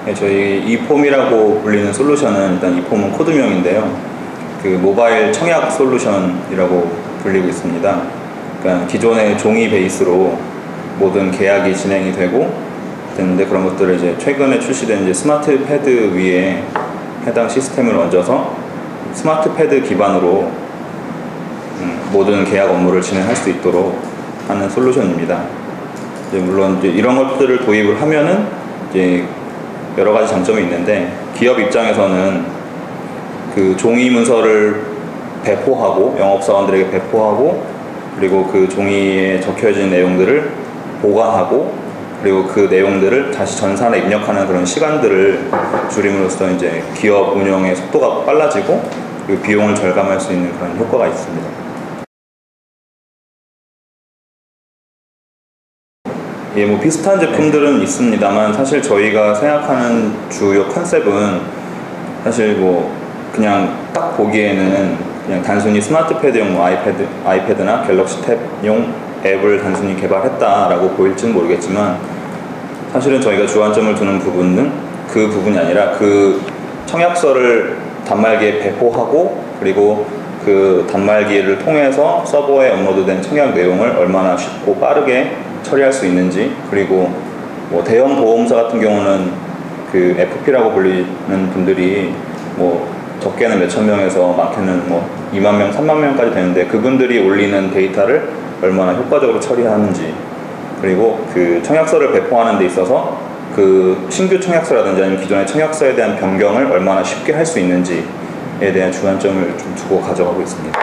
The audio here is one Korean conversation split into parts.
네, 저희 이폼이라고 불리는 솔루션은 일단 이폼은 코드명인데요. 그 모바일 청약 솔루션이라고 불리고 있습니다. 그러니까 기존의 종이 베이스로 모든 계약이 진행이 되는데 그런 것들을 이제 최근에 출시된 이제 스마트 패드 위에 해당 시스템을 얹어서 스마트 패드 기반으로 모든 계약 업무를 진행할 수 있도록 하는 솔루션입니다. 이제 물론 이제 이런 것들을 도입을 하면은 이제 여러 가지 장점이 있는데, 기업 입장에서는 그 종이 문서를 배포하고 영업사원들에게 배포하고, 그리고 그 종이에 적혀진 내용들을 보관하고, 그리고 그 내용들을 다시 전산에 입력하는 그런 시간들을 줄임으로써 이제 기업 운영의 속도가 빨라지고 그리고 비용을 절감할 수 있는 그런 효과가 있습니다. 예, 뭐 비슷한 제품들은 있습니다만 사실 저희가 생각하는 주요 컨셉은 사실 뭐 그냥 딱 보기에는 그냥 단순히 스마트 패드용 뭐 아이패드나 갤럭시 탭용 앱을 단순히 개발했다라고 보일지는 모르겠지만, 사실은 저희가 주안점을 두는 부분은 그 부분이 아니라 그 청약서를 단말기에 배포하고, 그리고 그 단말기를 통해서 서버에 업로드된 청약 내용을 얼마나 쉽고 빠르게 처리할 수 있는지, 그리고 뭐 대형 보험사 같은 경우는 그 FP라고 불리는 분들이 뭐 적게는 몇천 명에서 많게는 뭐 2만 명, 3만 명까지 되는데, 그분들이 올리는 데이터를 얼마나 효과적으로 처리하는지, 그리고 그 청약서를 배포하는 데 있어서 그 신규 청약서라든지 아니면 기존의 청약서에 대한 변경을 얼마나 쉽게 할 수 있는지에 대한 주안점을 좀 두고 가져가고 있습니다.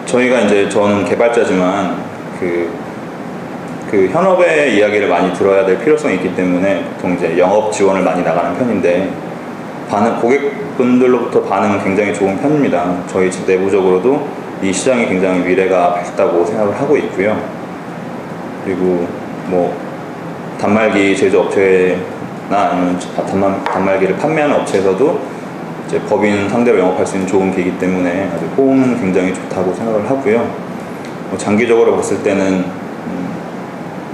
저희가 이제 저는 개발자지만 그 현업의 이야기를 많이 들어야 될 필요성이 있기 때문에 보통 이제 영업 지원을 많이 나가는 편인데, 고객분들로부터 반응은 굉장히 좋은 편입니다. 저희 내부적으로도 이 시장이 굉장히 미래가 밝다고 생각을 하고 있고요. 그리고 뭐 단말기 제조업체나 아니면 단말기를 판매하는 업체에서도 이제 법인 상대로 영업할 수 있는 좋은 기회이기 때문에 아주 호응은 굉장히 좋다고 생각을 하고요. 뭐 장기적으로 봤을 때는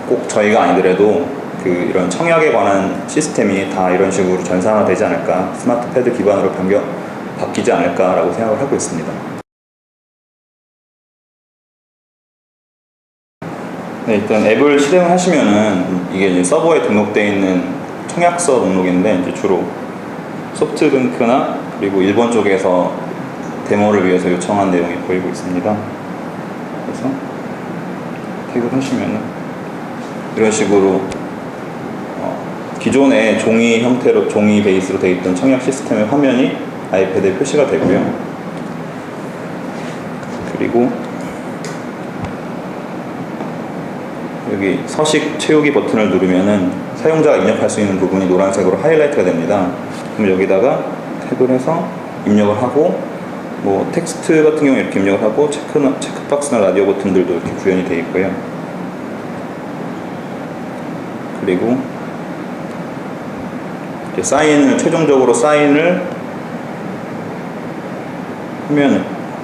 꼭 저희가 아니더라도 그 이런 청약에 관한 시스템이 다 이런 식으로 전산화되지 않을까, 스마트 패드 기반으로 바뀌지 않을까라고 생각을 하고 있습니다. 네, 일단 앱을 실행을 하시면은 이게 이제 서버에 등록되어 있는 청약서 목록인데, 이제 주로 소프트뱅크나 그리고 일본 쪽에서 데모를 위해서 요청한 내용이 보이고 있습니다. 그래서 태그하시면은 이런 식으로 기존의 종이 형태로, 종이 베이스로 되어 있던 청약 시스템의 화면이 아이패드에 표시가 되고요. 그리고 여기 서식 채우기 버튼을 누르면은 사용자가 입력할 수 있는 부분이 노란색으로 하이라이트가 됩니다. 그럼 여기다가 탭을 해서 입력을 하고, 뭐 텍스트 같은 경우 이렇게 입력을 하고, 체크박스나 라디오 버튼들도 이렇게 구현이 되어 있고요. 그리고 최종적으로 사인을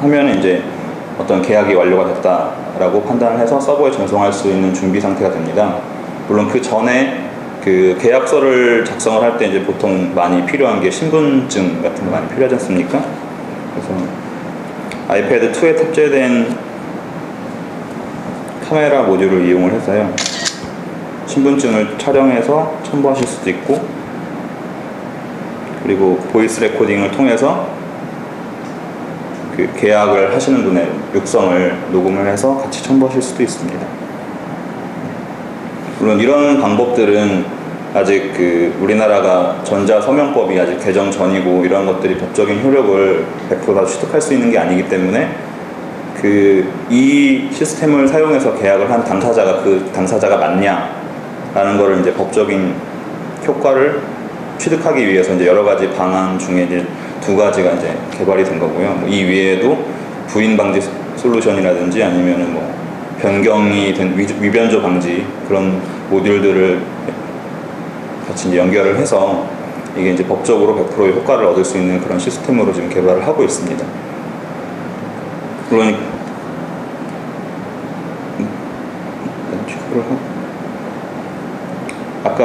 하면 이제 어떤 계약이 완료가 됐다라고 판단을 해서 서버에 전송할 수 있는 준비 상태가 됩니다. 물론 그 전에 그 계약서를 작성을 할 때 이제 보통 많이 필요한 게 신분증 같은 거 많이 필요하지 않습니까? 그래서 아이패드 2에 탑재된 카메라 모듈을 이용을 해서요, 신분증을 촬영해서 첨부하실 수도 있고, 그리고 보이스 레코딩을 통해서 그 계약을 하시는 분의 육성을 녹음을 해서 같이 첨부하실 수도 있습니다. 물론 이런 방법들은 아직 그 우리나라가 전자서명법이 아직 개정 전이고, 이런 것들이 법적인 효력을 100% 취득할 수 있는 게 아니기 때문에 이 시스템을 사용해서 계약을 한 당사자가 그 당사자가 맞냐라는 거를 이제 법적인 효과를 취득하기 위해서 이제 여러 가지 방안 중에 이제 2가지가 이제 개발이 된 거고요. 이 위에도 부인 방지 솔루션이라든지 아니면은 뭐 변경이 된 위변조 방지 그런 모듈들을 같이 이제 연결을 해서 이게 이제 법적으로 100%의 효과를 얻을 수 있는 그런 시스템으로 지금 개발을 하고 있습니다. 물론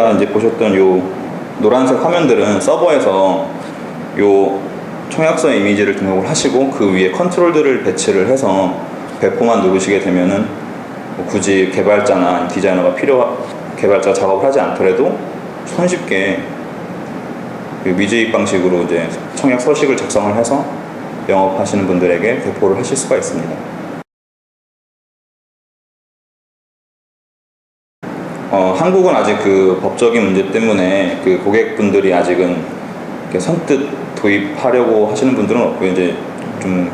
아까 이제 보셨던 요 노란색 화면들은 서버에서 요 청약서 이미지를 등록을 하시고 그 위에 컨트롤들을 배치를 해서 배포만 누르시게 되면은 뭐 굳이 개발자나 디자이너가 개발자 작업을 하지 않더라도 손쉽게 그 미주입 방식으로 이제 청약 서식을 작성을 해서 영업하시는 분들에게 배포를 하실 수가 있습니다. 한국은 아직 그 법적인 문제 때문에 그 고객분들이 아직은 이렇게 선뜻 도입하려고 하시는 분들은 없고 이제 좀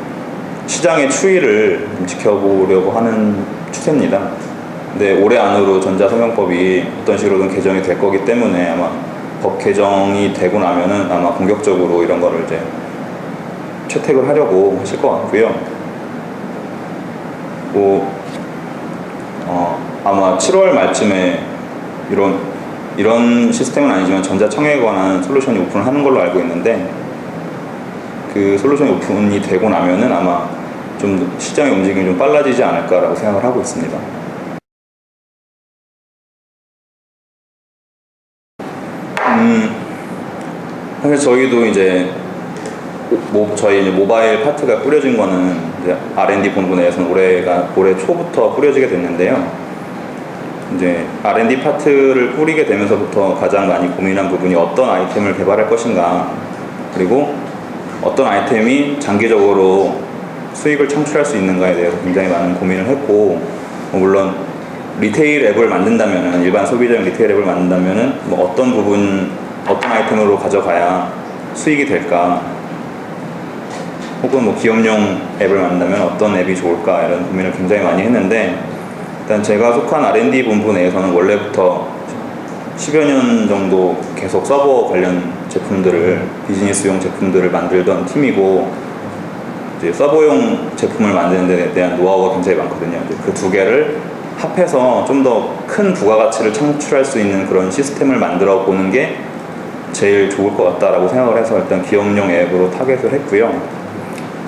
시장의 추이를 좀 지켜보려고 하는 추세입니다. 근데 올해 안으로 전자성명법이 어떤 식으로든 개정이 될 거기 때문에 아마 법 개정이 되고 나면은 아마 본격적으로 이런 거를 이제 채택을 하려고 하실 것 같고요. 아마 7월 말쯤에 이런 시스템은 아니지만 전자청약에 관한 솔루션이 오픈을 하는 걸로 알고 있는데 그 솔루션이 오픈이 되고 나면은 아마 좀 시장의 움직임이 좀 빨라지지 않을까라고 생각을 하고 있습니다. 사실 저희도 이제 저희 모바일 파트가 꾸려진 거는 이제 R&D 본부 내에서는 올해 초부터 꾸려지게 됐는데요. 이제 R&D 파트를 꾸리게 되면서부터 가장 많이 고민한 부분이 어떤 아이템을 개발할 것인가, 그리고 어떤 아이템이 장기적으로 수익을 창출할 수 있는가에 대해서 굉장히 많은 고민을 했고, 물론 리테일 앱을 만든다면은, 일반 소비자용 리테일 앱을 만든다면은 어떤 아이템으로 가져가야 수익이 될까, 혹은 기업용 앱을 만든다면 어떤 앱이 좋을까, 이런 고민을 굉장히 많이 했는데, 일단 제가 속한 R&D 본부 내에서는 원래부터 10여 년 정도 계속 서버 관련 제품들을, 비즈니스용 제품들을 만들던 팀이고, 이제 서버용 제품을 만드는 데 대한 노하우가 굉장히 많거든요. 그 두 개를 합해서 좀 더 큰 부가가치를 창출할 수 있는 그런 시스템을 만들어 보는 게 제일 좋을 것 같다라고 생각을 해서 일단 기업용 앱으로 타겟을 했고요.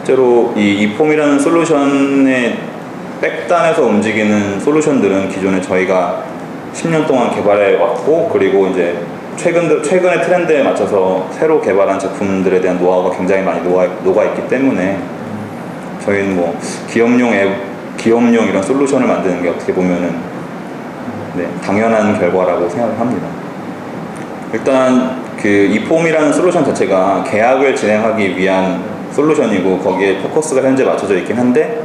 실제로 이 이폼이라는 솔루션의 백단에서 움직이는 솔루션들은 기존에 저희가 10년 동안 개발해 왔고, 그리고 이제 최근의 트렌드에 맞춰서 새로 개발한 제품들에 대한 노하우가 굉장히 많이 녹아 있기 때문에 저희는 기업용 이런 솔루션을 만드는 게 어떻게 보면은 당연한 결과라고 생각을 합니다. 일단 그 이폼이라는 솔루션 자체가 계약을 진행하기 위한 솔루션이고 거기에 포커스가 현재 맞춰져 있긴 한데,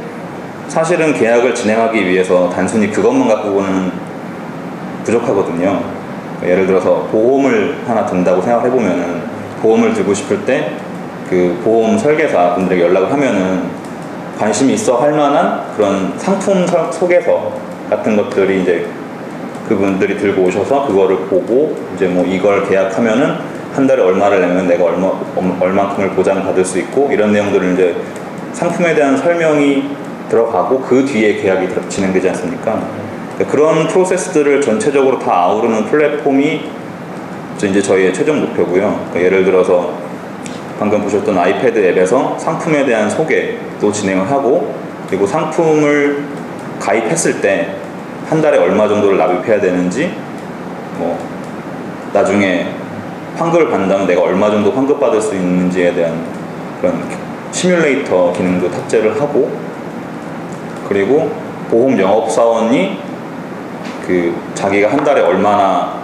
사실은 계약을 진행하기 위해서 단순히 그것만 갖고는 부족하거든요. 예를 들어서 보험을 하나 든다고 생각을 해보면은, 보험을 들고 싶을 때 그 보험 설계사 분들에게 연락을 하면은 관심이 있어 할 만한 그런 상품 소개서 같은 것들이 이제 그분들이 들고 오셔서 그거를 보고 이제 이걸 계약하면은 한 달에 얼마를 내면 내가 얼만큼을 보장받을 수 있고, 이런 내용들을 이제 상품에 대한 설명이 들어가고 그 뒤에 계약이 진행되지 않습니까? 그런 프로세스들을 전체적으로 다 아우르는 플랫폼이 이제 저희의 최종 목표고요. 예를 들어서 방금 보셨던 아이패드 앱에서 상품에 대한 소개도 진행을 하고, 그리고 상품을 가입했을 때 한 달에 얼마 정도를 납입해야 되는지, 나중에 환급을 받는다면 내가 얼마 정도 환급받을 수 있는지에 대한 그런 시뮬레이터 기능도 탑재를 하고, 그리고 보험 영업사원이 자기가 한 달에 얼마나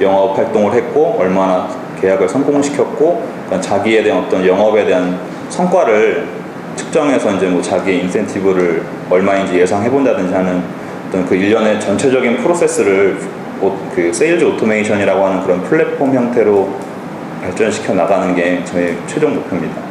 영업 활동을 했고 얼마나 계약을 성공시켰고, 자기에 대한 어떤 영업에 대한 성과를 측정해서 이제 자기의 인센티브를 얼마인지 예상해본다든지 하는 어떤 그 일련의 전체적인 프로세스를 세일즈 오토메이션이라고 하는 그런 플랫폼 형태로 발전시켜 나가는 게 저의 최종 목표입니다.